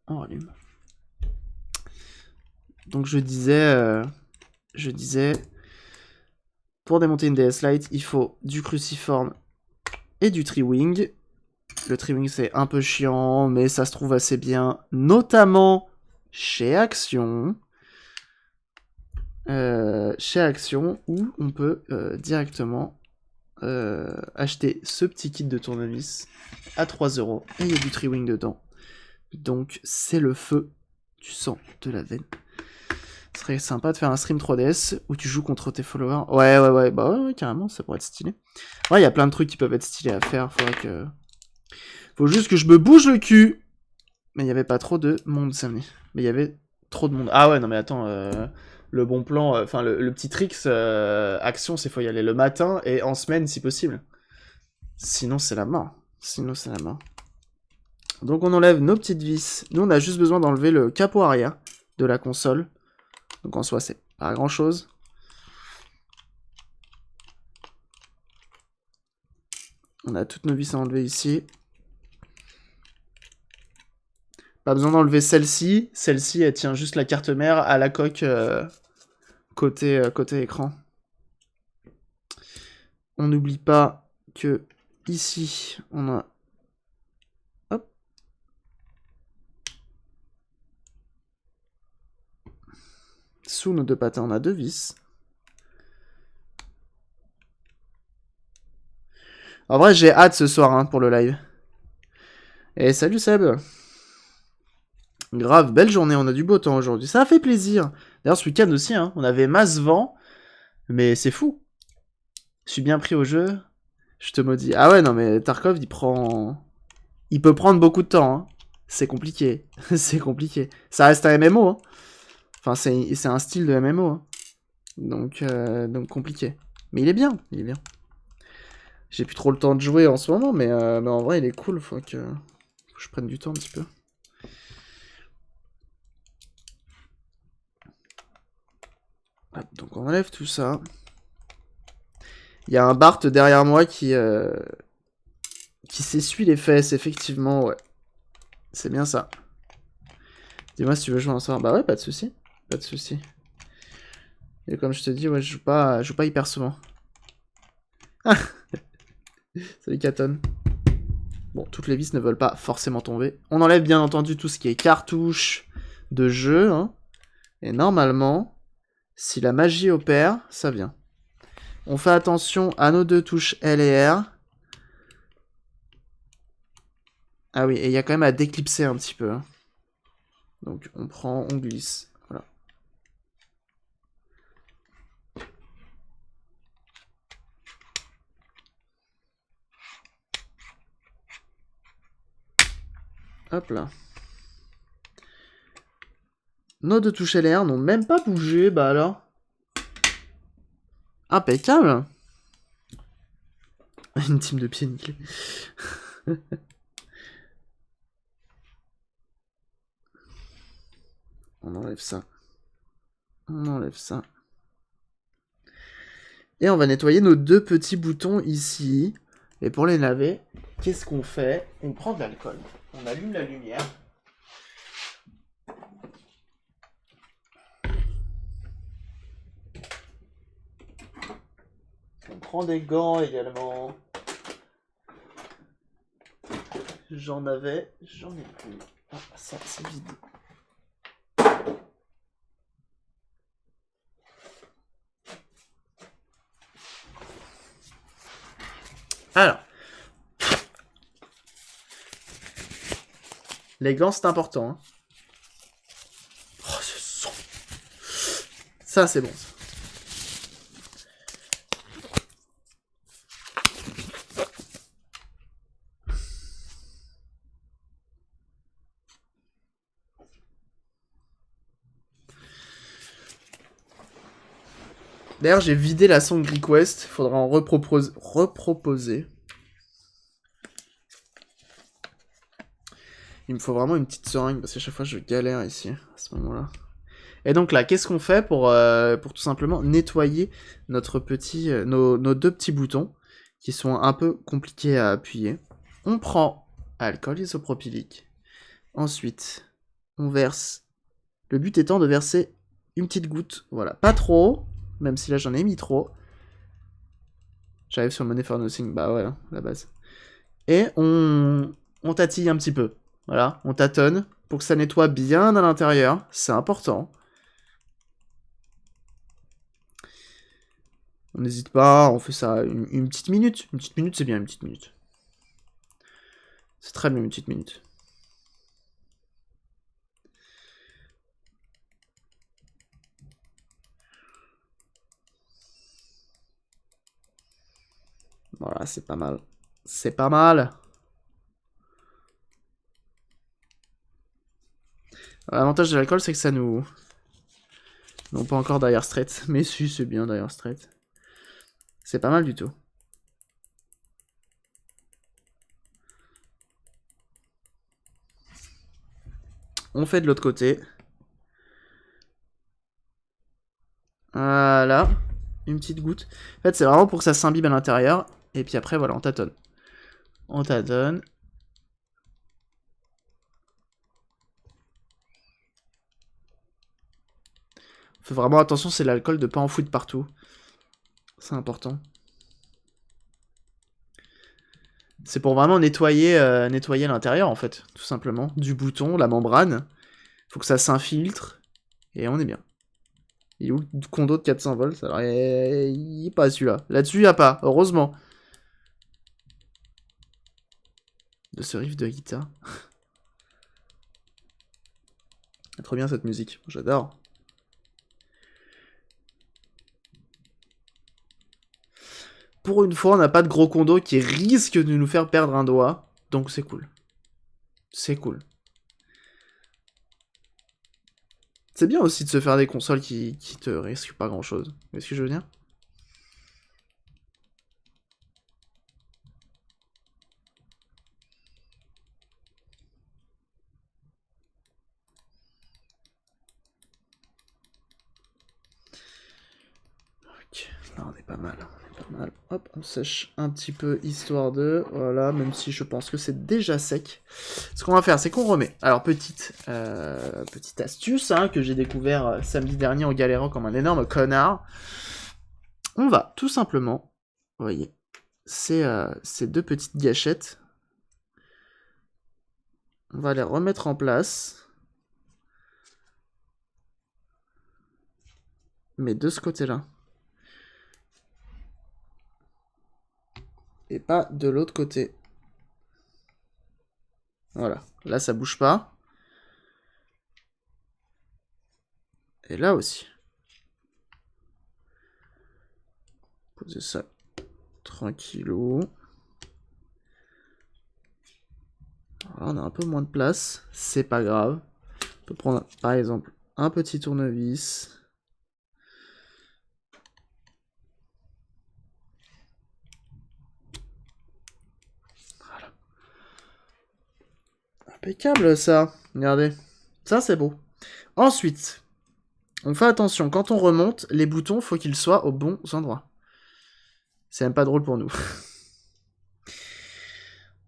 On rallume. Donc je disais, pour démonter une DS Lite, il faut du cruciforme et du Triwing. Le Triwing c'est un peu chiant, mais ça se trouve assez bien, notamment chez Action. Où on peut directement acheter ce petit kit de tournevis à 3 €. Et il y a du Triwing dedans. Donc c'est le feu. Tu sens de la veine. Ce serait sympa de faire un stream 3DS où tu joues contre tes followers. Ouais, bah ouais, carrément, ça pourrait être stylé. Ouais, il y a plein de trucs qui peuvent être stylés à faire. Faut juste que je me bouge le cul. Mais il n'y avait pas trop de monde samedi. Mais il y avait trop de monde. Ah ouais, non mais attends, le bon plan, enfin le petit tricks action, c'est faut y aller le matin et en semaine si possible. Sinon c'est la mort. Donc on enlève nos petites vis. Nous on a juste besoin d'enlever le capot arrière de la console. Donc en soi c'est pas grand chose. On a toutes nos vis à enlever ici. Pas besoin d'enlever celle-ci. Celle-ci elle tient juste la carte mère à la coque côté écran. On n'oublie pas que ici on a... Hop. Sous nos deux patins on a deux vis. En vrai, j'ai hâte ce soir hein, pour le live. Et salut Seb. Grave, belle journée, on a du beau temps aujourd'hui. Ça a fait plaisir. D'ailleurs, ce week-end aussi, hein, on avait masse vent. Mais c'est fou. Je suis bien pris au jeu. Je te maudis. Ah ouais, non, mais Tarkov, il peut prendre beaucoup de temps. Hein. C'est compliqué. C'est compliqué. Ça reste un MMO. Hein. Enfin, c'est un style de MMO. Hein. Donc compliqué. Mais il est bien. J'ai plus trop le temps de jouer en ce moment, mais en vrai, il est cool. Faut que je prenne du temps un petit peu. Hop, donc on enlève tout ça. Il y a un Bart derrière moi qui s'essuie les fesses, effectivement, ouais. C'est bien ça. Dis-moi si tu veux jouer ensemble. Bah ouais, pas de soucis. Et comme je te dis, ouais, je joue pas hyper souvent. Ah salut Katon. Bon, toutes les vis ne veulent pas forcément tomber. On enlève bien entendu tout ce qui est cartouches de jeu. Hein. Et normalement, si la magie opère, ça vient. On fait attention à nos deux touches L et R. Ah oui, et il y a quand même à déclipser un petit peu. Hein. Donc on prend, on glisse. Voilà. Hop là. Nos deux touches LR n'ont même pas bougé, bah alors. Impeccable. Une team de pieds nickelés. On enlève ça. Et on va nettoyer nos deux petits boutons ici. Et pour les laver, qu'est-ce qu'on fait? On prend de l'alcool. On allume la lumière. On prend des gants également. J'en ai plus. Ah, ça, c'est vide. Alors. Les gants, c'est important. Hein. Oh, ce son. Ça, c'est bon. Ça. D'ailleurs, j'ai vidé la Song Request. Il faudra en reproposer. Il me faut vraiment une petite seringue parce qu'à chaque fois je galère ici, à ce moment-là. Et donc là, qu'est-ce qu'on fait pour tout simplement nettoyer notre nos deux petits boutons qui sont un peu compliqués à appuyer. On prend alcool isopropylique. Ensuite, on verse. Le but étant de verser une petite goutte. Voilà, pas trop, même si là j'en ai mis trop. J'arrive sur Money for Nothing, bah ouais, hein, la base. Et on tatille un petit peu. Voilà, on tâtonne pour que ça nettoie bien à l'intérieur. C'est important. On n'hésite pas, on fait ça une petite minute. Une petite minute, c'est bien, une petite minute. C'est très bien, une petite minute. Voilà, c'est pas mal. C'est pas mal. L'avantage de l'alcool, c'est que ça nous... Non, pas encore derrière straight. Mais si, c'est bien derrière straight. C'est pas mal du tout. On fait de l'autre côté. Voilà. Une petite goutte. En fait, c'est vraiment pour que ça s'imbibe à l'intérieur. Et puis après, voilà, on tâtonne. On tâtonne. Faut vraiment attention, c'est l'alcool de pas en foutre partout. C'est important. C'est pour vraiment nettoyer, nettoyer l'intérieur, en fait. Tout simplement. Du bouton, la membrane. Faut que ça s'infiltre. Et on est bien. Il est où le condo de 400 volts? Alors, il est pas celui-là. Là-dessus, il n'y a pas. Heureusement. De ce riff de guitare. Trop bien cette musique. J'adore. Pour une fois, on n'a pas de gros condo qui risque de nous faire perdre un doigt. Donc c'est cool. C'est cool. C'est bien aussi de se faire des consoles qui te risquent pas grand chose. Vous voyez ce que je veux dire? Ok, là on est pas mal. Hop, on sèche un petit peu histoire de... Voilà, même si je pense que c'est déjà sec. Ce qu'on va faire, c'est qu'on remet. Alors, petite astuce hein, que j'ai découvert samedi dernier en galérant comme un énorme connard. On va tout simplement, vous voyez, ces deux petites gâchettes, on va les remettre en place. Mais de ce côté-là. Et pas de l'autre côté. Voilà. Là, ça bouge pas. Et là aussi. Poser ça tranquillou. Voilà, on a un peu moins de place. C'est pas grave. On peut prendre, par exemple, un petit tournevis. Voilà. Impeccable, ça. Regardez. Ça, c'est beau. Ensuite, on fait attention. Quand on remonte, les boutons, faut qu'ils soient aux bons endroits. C'est même pas drôle pour nous.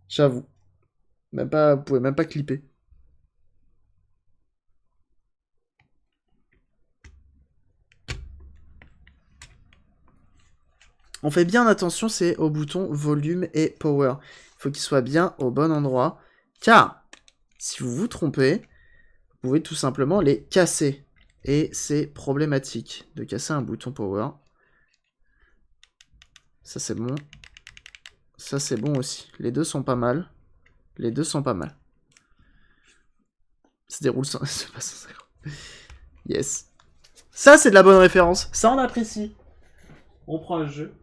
J'avoue. Même pas, vous pouvez même pas clipper. On fait bien attention, c'est au bouton volume et power. Il faut qu'il soit bien au bon endroit. Car, si vous vous trompez, vous pouvez tout simplement les casser. Et c'est problématique de casser un bouton power. Ça c'est bon. Ça c'est bon aussi. Les deux sont pas mal. Les deux sont pas mal. Ça déroule sans... Yes. Ça c'est de la bonne référence. Ça on apprécie. On prend le jeu.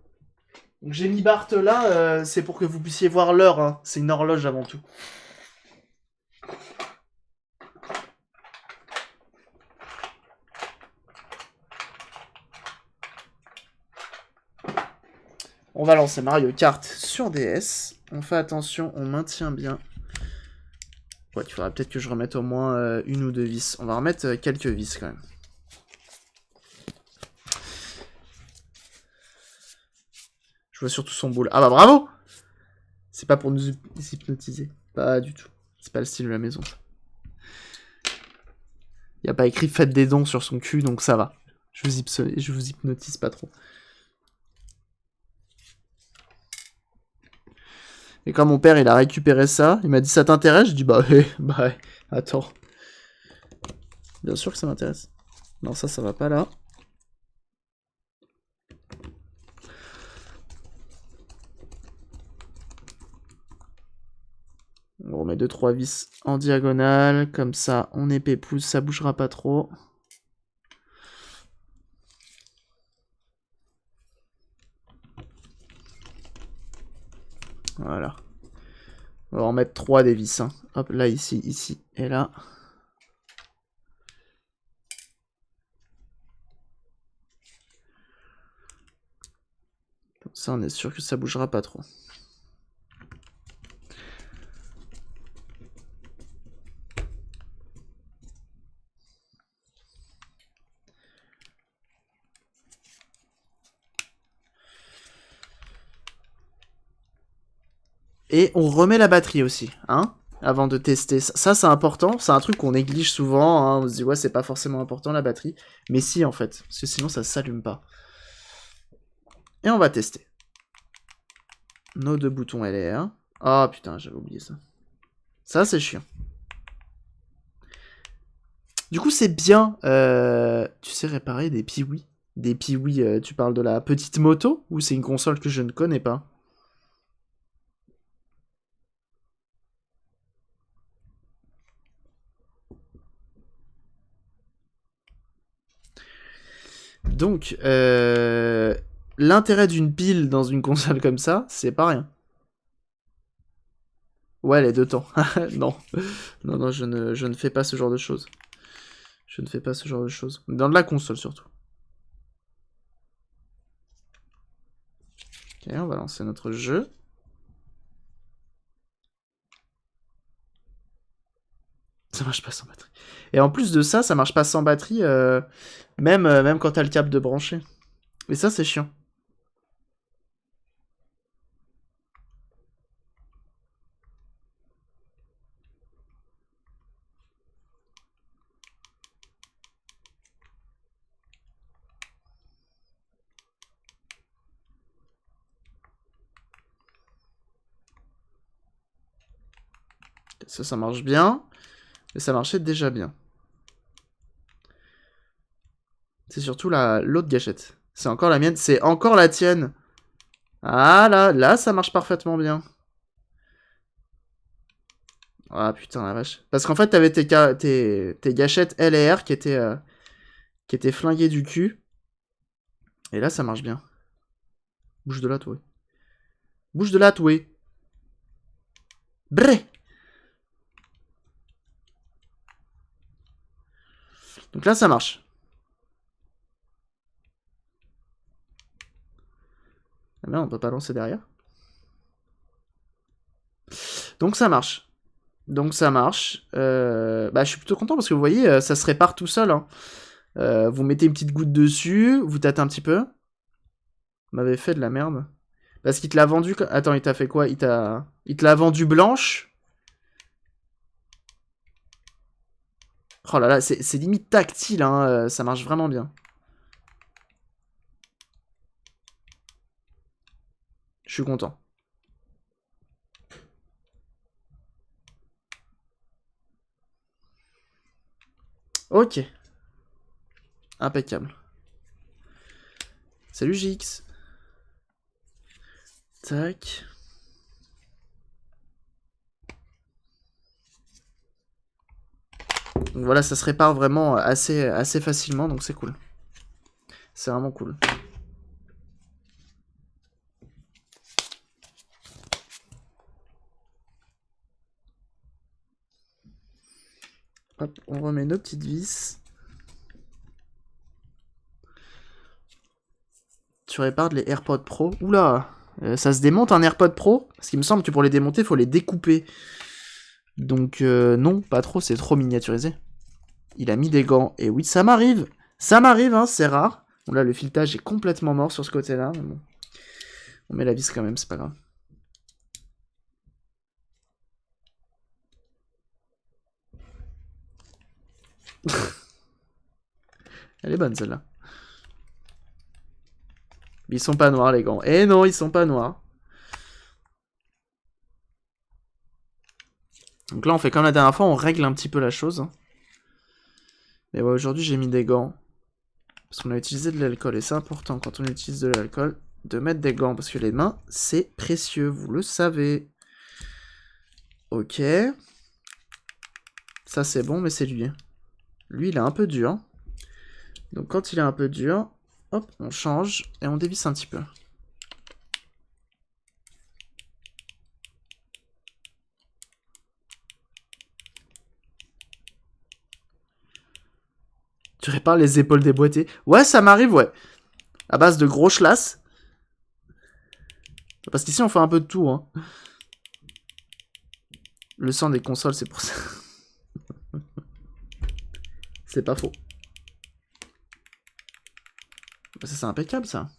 Donc j'ai mis Bart là, c'est pour que vous puissiez voir l'heure. Hein. C'est une horloge avant tout. On va lancer Mario Kart sur DS. On fait attention, on maintient bien. Ouais, il faudra peut-être que je remette au moins une ou deux vis. On va remettre quelques vis quand même. Je vois surtout son boule. Ah bah bravo! C'est pas pour nous hypnotiser. Pas du tout. C'est pas le style de la maison. Il n'y a pas écrit faites des dons sur son cul, donc ça va. Je vous hypnotise pas trop. Et quand mon père il a récupéré ça, il m'a dit ça t'intéresse? Je dis bah ouais, attends. Bien sûr que ça m'intéresse. Non, ça va pas là. On remet 2-3 vis en diagonale, comme ça on est pépouze, ça bougera pas trop. Voilà. On va en mettre 3 des vis. Hein. Hop, là, ici et là. Comme ça, on est sûr que ça bougera pas trop. Et on remet la batterie aussi, hein, avant de tester. Ça, c'est important. C'est un truc qu'on néglige souvent. Hein. On se dit, ouais, c'est pas forcément important la batterie. Mais si, en fait. Parce que sinon, ça s'allume pas. Et on va tester. Nos 2 boutons LR. Ah, putain, j'avais oublié ça. Ça, c'est chiant. Du coup, c'est bien. Tu sais réparer des Piwi. Des Piwi, tu parles de la petite moto? Ou c'est une console que je ne connais pas? Donc, l'intérêt d'une pile dans une console comme ça, c'est pas rien. Ouais, les 2 temps. Non. Non, je ne fais pas ce genre de choses. Je ne fais pas ce genre de choses. Dans de la console, surtout. Ok, on va lancer notre jeu. Ça marche pas sans batterie. Et en plus de ça, ça marche pas sans batterie, même quand t'as le câble de brancher. Et ça, c'est chiant. Ça marche bien. Et ça marchait déjà bien. C'est surtout l'autre gâchette. C'est encore la mienne. C'est encore la tienne. Ah là, ça marche parfaitement bien. Ah putain la vache. Parce qu'en fait, t'avais tes gâchettes L et R qui étaient flinguées du cul. Et là, ça marche bien. Bouge de là, toi. Bouge de là, toi. Bré. Donc là, ça marche. Ah merde, on peut pas lancer derrière. Donc ça marche. Bah, je suis plutôt content parce que vous voyez, ça se répare tout seul. Hein. Vous mettez une petite goutte dessus, vous tâtez un petit peu. Vous m'avez fait de la merde. Parce qu'il te l'a vendu... Attends, il t'a fait quoi? Il te l'a vendu blanche. Oh là là, c'est limite tactile, hein. Ça marche vraiment bien. Je suis content. Ok. Impeccable. Salut JX. Tac. Donc voilà, ça se répare vraiment assez facilement, donc c'est cool. C'est vraiment cool. Hop, on remet nos petites vis. Tu répares les AirPods Pro. Oula, ça se démonte un AirPod Pro? Parce qu'il me semble que pour les démonter, il faut les découper. Donc non, pas trop, c'est trop miniaturisé. Il a mis des gants. Et oui, ça m'arrive. Ça m'arrive, hein, c'est rare. Bon là, le filetage est complètement mort sur ce côté-là. Mais bon. On met la vis quand même, c'est pas grave. Elle est bonne celle-là. Ils sont pas noirs les gants. Eh non, ils sont pas noirs. Donc là on fait comme la dernière fois, on règle un petit peu la chose. Mais ouais, aujourd'hui j'ai mis des gants. Parce qu'on a utilisé de l'alcool. Et c'est important quand on utilise de l'alcool de mettre des gants. Parce que les mains, c'est précieux, vous le savez. Ok. Ça c'est bon, mais c'est lui. Lui il est un peu dur. Donc quand il est un peu dur, hop, on change et on dévisse un petit peu. Tu répares les épaules déboîtées. Ouais, ça m'arrive, ouais. À base de gros chlasses. Parce qu'ici, on fait un peu de tout, hein. Le sang des consoles, c'est pour ça. C'est pas faux. Ça, c'est impeccable, ça.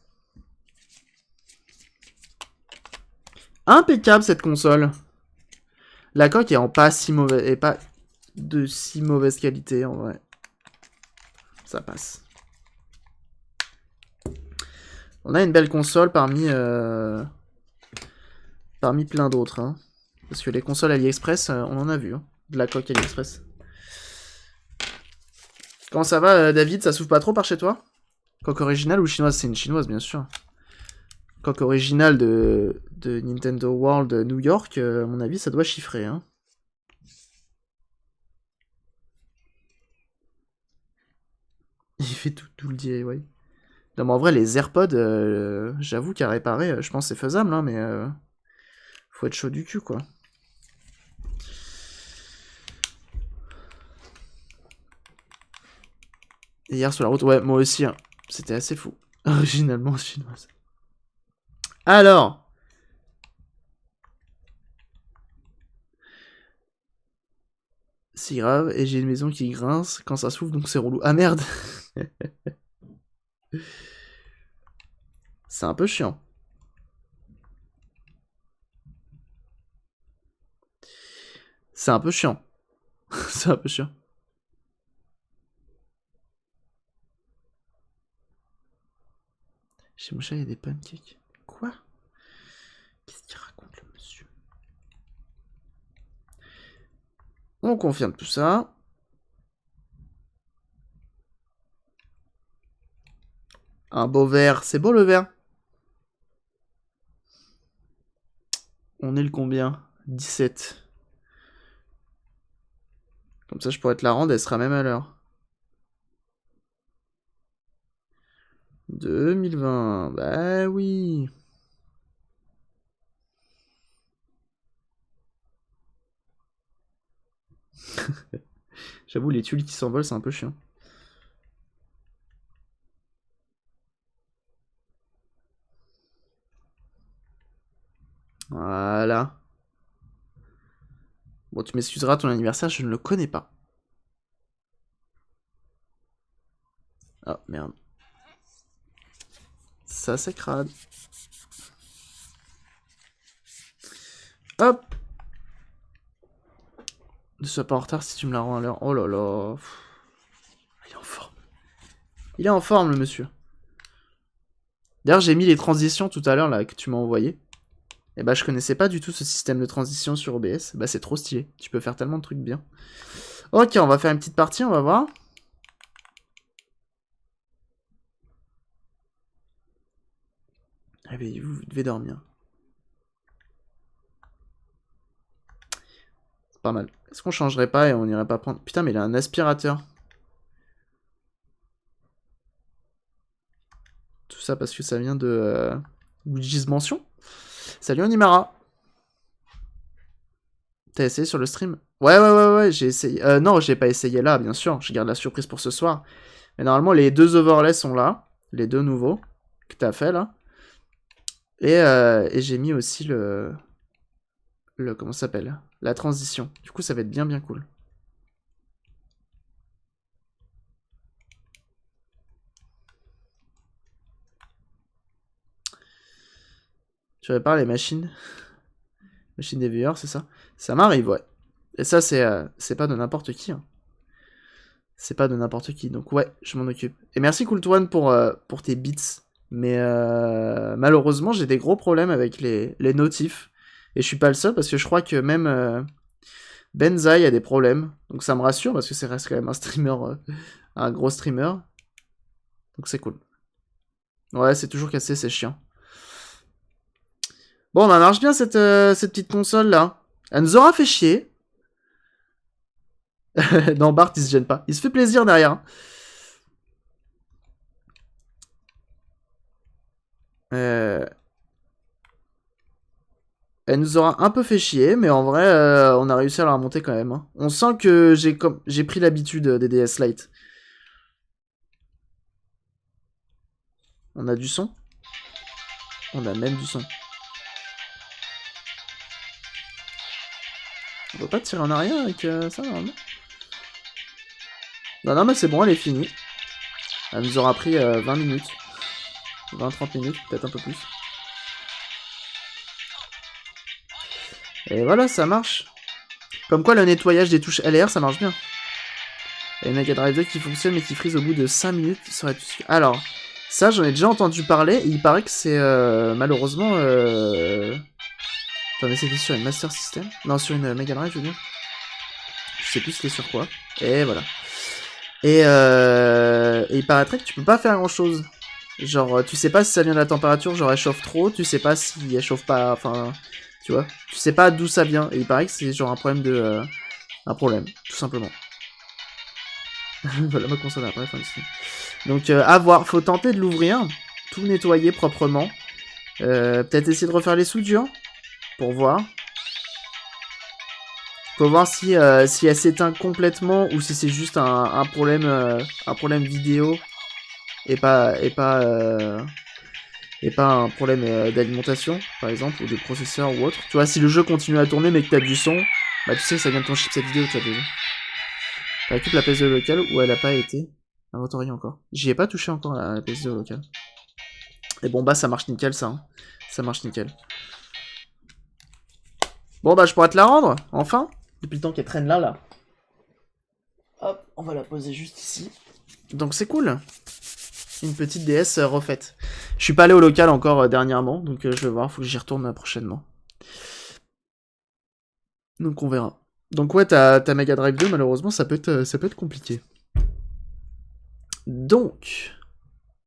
Impeccable, cette console. La coque est en pas si mauvaise... et pas de si mauvaise qualité, en vrai. Ça passe. On a une belle console parmi plein d'autres. Hein. Parce que les consoles AliExpress, on en a vu. Hein. De la coque AliExpress. Comment ça va, David? Ça souffle pas trop par chez toi? Coque originale ou chinoise? C'est une chinoise, bien sûr. Coque originale de Nintendo World New York, à mon avis, ça doit chiffrer. Hein. Il fait tout le DIY. Non, mais en vrai, les AirPods, j'avoue qu'à réparer, je pense que c'est faisable, hein, mais faut être chaud du cul, quoi. Et hier sur la route, ouais, moi aussi, hein. C'était assez fou. Originalement chinoise. Alors, c'est grave, et j'ai une maison qui grince quand ça souffle, donc c'est relou. Ah merde. C'est un peu chiant. C'est un peu chiant. C'est un peu chiant. Chez mon chat, il y a des pancakes. Quoi? Qu'est-ce qu'il raconte, le monsieur? On confirme tout ça. Un beau vert. C'est beau, le vert. On est le combien? 17. Comme ça, je pourrais te la rendre, elle sera même à l'heure. 2020. Bah oui. J'avoue, les tuiles qui s'envolent, c'est un peu chiant. Voilà. Bon, tu m'excuseras, ton anniversaire, je ne le connais pas. Ah, merde. Ça, c'est crade. Hop. Ne sois pas en retard si tu me la rends à l'heure. Oh là là. Il est en forme. Il est en forme, le monsieur. D'ailleurs, j'ai mis les transitions tout à l'heure, là, que tu m'as envoyé. Et bah, je connaissais pas du tout ce système de transition sur OBS. Bah, c'est trop stylé. Tu peux faire tellement de trucs bien. Ok, on va faire une petite partie, on va voir. Réveillez-vous, vous devez dormir. C'est pas mal. Est-ce qu'on changerait pas et on irait pas prendre... Putain, mais il a un aspirateur. Tout ça parce que ça vient de... Luigi's Mansion. Salut Onimara. T'as essayé sur le stream? Ouais, j'ai essayé. Non, j'ai pas essayé là, bien sûr. Je garde la surprise pour ce soir. Mais normalement, les deux overlays sont là. Les deux nouveaux que t'as fait, là. Et j'ai mis aussi comment ça s'appelle? La transition. Du coup, ça va être bien cool. Tu répares les machines? Machine des viewers, c'est ça? Ça m'arrive, ouais. Et ça, c'est pas de n'importe qui. Hein. C'est pas de n'importe qui, donc ouais, je m'en occupe. Et merci Cooltoine pour tes bits. Mais malheureusement, j'ai des gros problèmes avec les notifs. Et je suis pas le seul, parce que je crois que même Benzaï a des problèmes. Donc ça me rassure, parce que ça reste quand même un streamer, un gros streamer. Donc c'est cool. Ouais, c'est toujours cassé, c'est chiant. Bon, bah marche bien cette petite console là. Elle nous aura fait chier. Non, Bart il se gêne pas. Il se fait plaisir derrière. Elle nous aura un peu fait chier, mais en vrai, on a réussi à la remonter quand même. Hein. On sent que j'ai pris l'habitude des DS Lite. On a du son. On a même du son. On peut pas tirer en arrière avec ça, normalement. Non, mais c'est bon, elle est finie. Elle nous aura pris 20 minutes. 20-30 minutes, peut-être un peu plus. Et voilà, ça marche. Comme quoi, le nettoyage des touches LR, ça marche bien. Et Mega Drive 2 qui fonctionne mais qui frise au bout de 5 minutes. Alors, ça, j'en ai déjà entendu parler. Et il paraît que c'est malheureusement... Attendez, c'était sur une Master System? Non, sur une Mega Drive, je veux dire. Je sais plus c'était sur quoi. Et voilà. Et il paraîtrait que tu peux pas faire grand chose. Genre, tu sais pas si ça vient de la température, genre elle chauffe trop, tu sais pas si elle chauffe pas, enfin, tu vois. Tu sais pas d'où ça vient. Et il paraît que c'est genre un problème de... un problème, tout simplement. Voilà ma console après, fin du stream. Donc, à voir, faut tenter de l'ouvrir, tout nettoyer proprement. Peut-être essayer de refaire les soudures, pour voir. Faut voir si elle s'éteint complètement ou si c'est juste un problème vidéo et pas un problème d'alimentation, par exemple, ou de processeur ou autre. Tu vois, si le jeu continue à tourner mais que t'as du son, bah tu sais que ça vient de ton chipset vidéo, tu as déjà. T'occupes la PS2 locale où elle a pas été inventoriée encore. J'y ai pas touché encore à la PS2 locale. Et bon bah ça marche nickel ça. Hein. Ça marche nickel. Bon bah je pourrais te la rendre, enfin. Depuis le temps qu'elle traîne là. Hop, on va la poser juste ici. Donc c'est cool. Une petite DS refaite. Je suis pas allé au local encore dernièrement, donc je vais voir, faut que j'y retourne prochainement. Donc on verra. Donc ouais, ta Mega Drive 2, malheureusement, ça peut être compliqué. Donc,